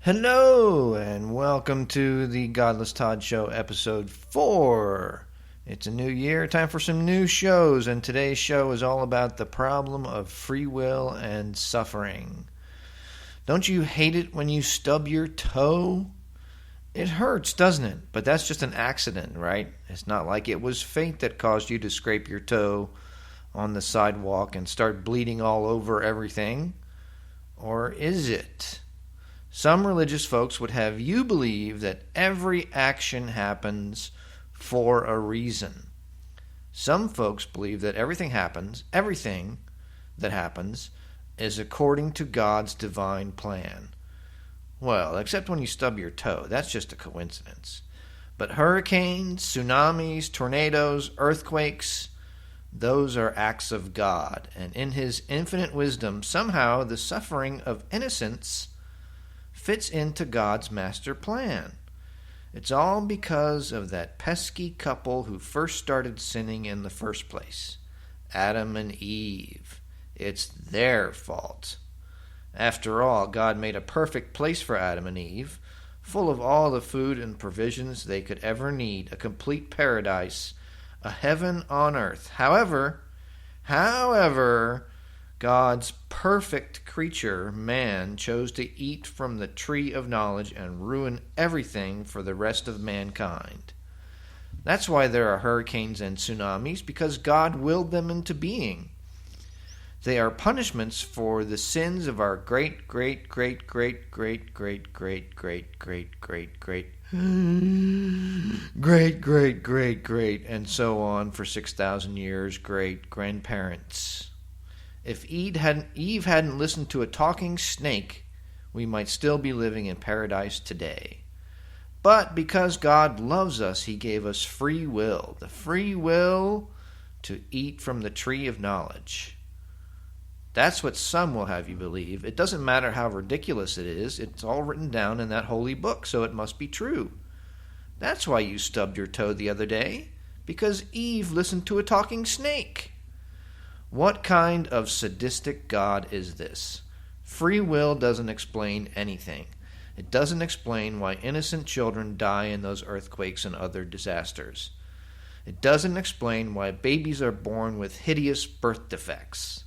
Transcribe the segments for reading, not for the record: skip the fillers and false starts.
Hello, and welcome to the Godless Todd Show, episode 4. It's a new year, time for some new shows, and today's show is all about the problem of free will and suffering. Don't you hate it when you stub your toe? It hurts, doesn't it? But that's just an accident, right? It's not like it was fate that caused you to scrape your toe on the sidewalk and start bleeding all over everything. Or is it? Some religious folks would have you believe that every action happens for a reason. Some folks believe that everything that happens is according to God's divine plan. Well, except when you stub your toe. That's just a coincidence. But hurricanes, tsunamis, tornadoes, earthquakes, those are acts of God. And in His infinite wisdom, somehow the suffering of innocence fits into God's master plan. It's all because of that pesky couple who first started sinning in the first place, Adam and Eve. It's their fault. After all, God made a perfect place for Adam and Eve, full of all the food and provisions they could ever need, a complete paradise, a heaven on earth. However, God's perfect creature, man, chose to eat from the tree of knowledge and ruin everything for the rest of mankind. That's why there are hurricanes and tsunamis, because God willed them into being. They are punishments for the sins of our great, and so on for 6,000 years, great-grandparents. If Eve hadn't listened to a talking snake, we might still be living in paradise today. But because God loves us, He gave us free will, the free will to eat from the tree of knowledge. That's what some will have you believe. It doesn't matter how ridiculous it is. It's all written down in that holy book, so it must be true. That's why you stubbed your toe the other day, because Eve listened to a talking snake. What kind of sadistic God is this? Free will doesn't explain anything. It doesn't explain why innocent children die in those earthquakes and other disasters. It doesn't explain why babies are born with hideous birth defects.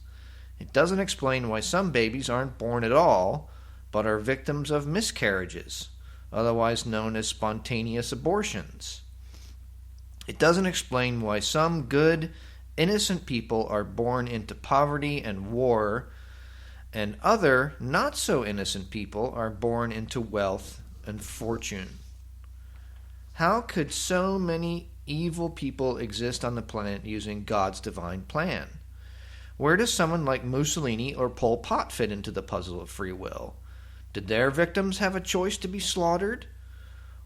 It doesn't explain why some babies aren't born at all, but are victims of miscarriages, otherwise known as spontaneous abortions. It doesn't explain why some good, innocent people are born into poverty and war, and other, not-so-innocent people are born into wealth and fortune. How could so many evil people exist on the planet using God's divine plan? Where does someone like Mussolini or Pol Pot fit into the puzzle of free will? Did their victims have a choice to be slaughtered?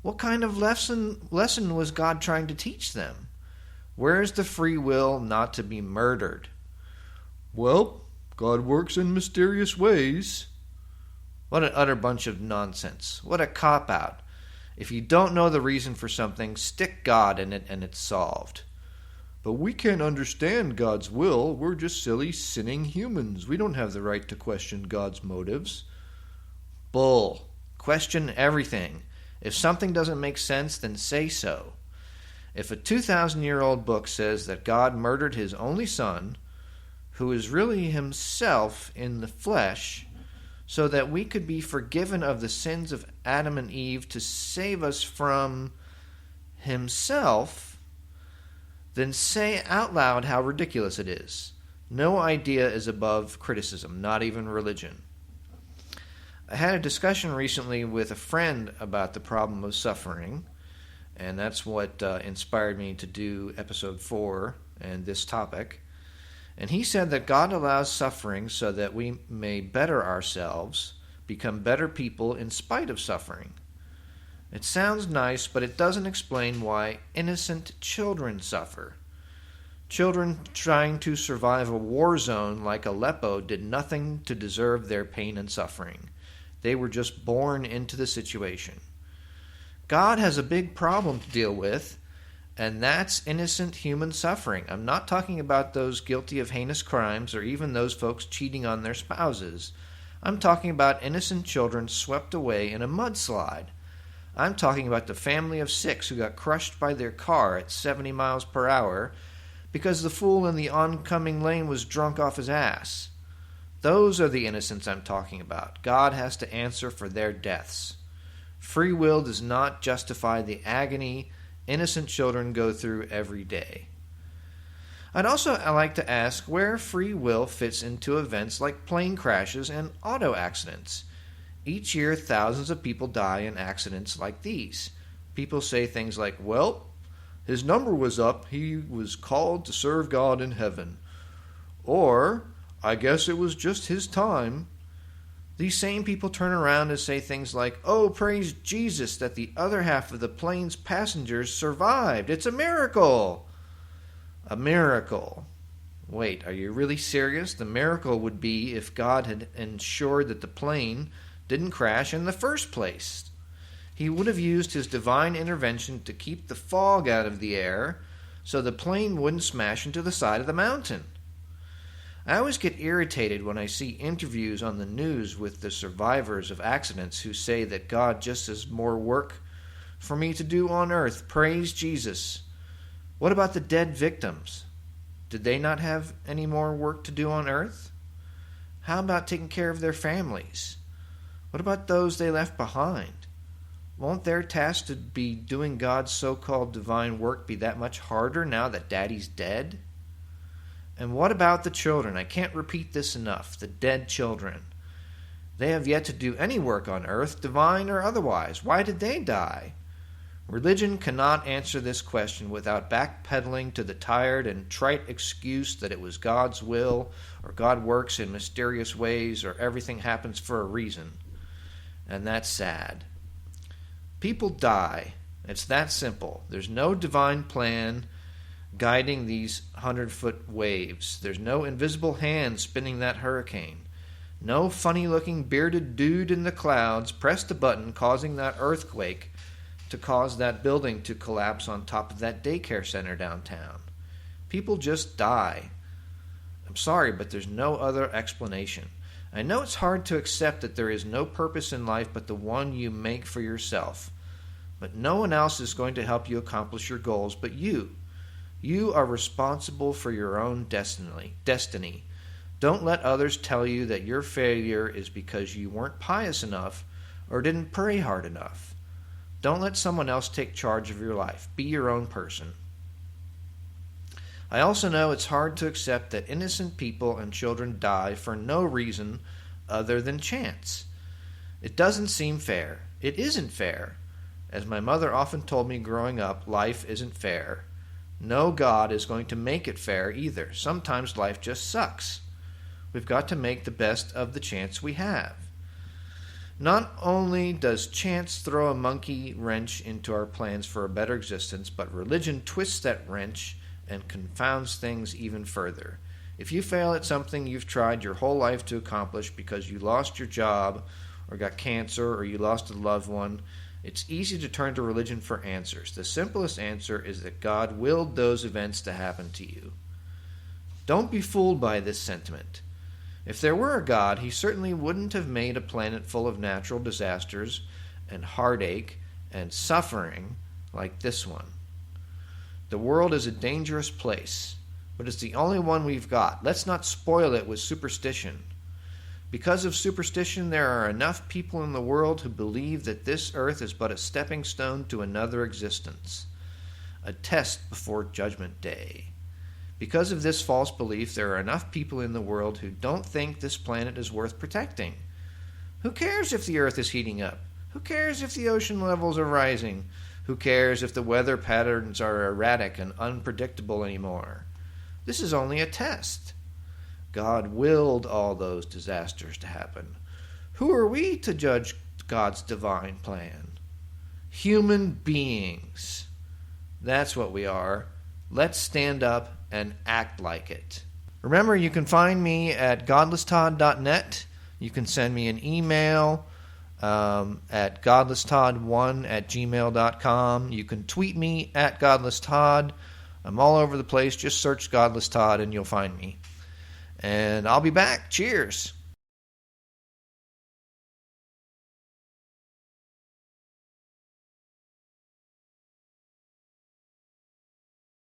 What kind of lesson was God trying to teach them? Where is the free will not to be murdered? Well, God works in mysterious ways. What an utter bunch of nonsense. What a cop-out. If you don't know the reason for something, stick God in it and it's solved. But we can't understand God's will. We're just silly, sinning humans. We don't have the right to question God's motives. Bull. Question everything. If something doesn't make sense, then say so. If a 2,000-year-old book says that God murdered His only Son, who is really Himself in the flesh, so that we could be forgiven of the sins of Adam and Eve to save us from Himself, then say out loud how ridiculous it is. No idea is above criticism, not even religion. I had a discussion recently with a friend about the problem of suffering, and that's what inspired me to do episode 4 and this topic. And he said that God allows suffering so that we may better ourselves, become better people in spite of suffering. It sounds nice, but it doesn't explain why innocent children suffer. Children trying to survive a war zone like Aleppo did nothing to deserve their pain and suffering. They were just born into the situation. God has a big problem to deal with, and that's innocent human suffering. I'm not talking about those guilty of heinous crimes or even those folks cheating on their spouses. I'm talking about innocent children swept away in a mudslide. I'm talking about the family of 6 who got crushed by their car at 70 miles per hour because the fool in the oncoming lane was drunk off his ass. Those are the innocents I'm talking about. God has to answer for their deaths. Free will does not justify the agony innocent children go through every day. I'd also like to ask where free will fits into events like plane crashes and auto accidents. Each year, thousands of people die in accidents like these. People say things like, well, his number was up, he was called to serve God in heaven. Or, I guess it was just his time. These same people turn around and say things like, oh, praise Jesus that the other half of the plane's passengers survived. It's a miracle. A miracle. Wait, are you really serious? The miracle would be if God had ensured that the plane didn't crash in the first place. He would have used his divine intervention to keep the fog out of the air so the plane wouldn't smash into the side of the mountain. I always get irritated when I see interviews on the news with the survivors of accidents who say that God just has more work for me to do on earth. Praise Jesus. What about the dead victims? Did they not have any more work to do on earth? How about taking care of their families? What about those they left behind? Won't their task to be doing God's so-called divine work be that much harder now that Daddy's dead? And what about the children? I can't repeat this enough. The dead children. They have yet to do any work on earth, divine or otherwise. Why did they die? Religion cannot answer this question without backpedaling to the tired and trite excuse that it was God's will, or God works in mysterious ways, or everything happens for a reason. And that's sad. People die. It's that simple. There's no divine plan guiding these 100-foot waves. There's no invisible hand spinning that hurricane. No funny-looking bearded dude in the clouds pressed a button causing that earthquake to cause that building to collapse on top of that daycare center downtown. People just die. I'm sorry, but there's no other explanation. I know it's hard to accept that there is no purpose in life but the one you make for yourself. But no one else is going to help you accomplish your goals but you. You are responsible for your own destiny. Don't let others tell you that your failure is because you weren't pious enough or didn't pray hard enough. Don't let someone else take charge of your life. Be your own person. I also know it's hard to accept that innocent people and children die for no reason other than chance. It doesn't seem fair. It isn't fair. As my mother often told me growing up, life isn't fair. No God is going to make it fair either. Sometimes life just sucks. We've got to make the best of the chance we have. Not only does chance throw a monkey wrench into our plans for a better existence, but religion twists that wrench and confounds things even further. If you fail at something you've tried your whole life to accomplish because you lost your job or got cancer or you lost a loved one, it's easy to turn to religion for answers. The simplest answer is that God willed those events to happen to you. Don't be fooled by this sentiment. If there were a God, he certainly wouldn't have made a planet full of natural disasters and heartache and suffering like this one. The world is a dangerous place, but it's the only one we've got. Let's not spoil it with superstition. Because of superstition, there are enough people in the world who believe that this earth is but a stepping stone to another existence, a test before Judgment Day. Because of this false belief, there are enough people in the world who don't think this planet is worth protecting. Who cares if the earth is heating up? Who cares if the ocean levels are rising? Who cares if the weather patterns are erratic and unpredictable anymore? This is only a test. God willed all those disasters to happen. Who are we to judge God's divine plan? Human beings. That's what we are. Let's stand up and act like it. Remember, you can find me at godlesstodd.net. You can send me an email at godlesstodd1@gmail.com. You can tweet me at godlesstodd. I'm all over the place. Just search Godless Todd and you'll find me. And I'll be back. Cheers.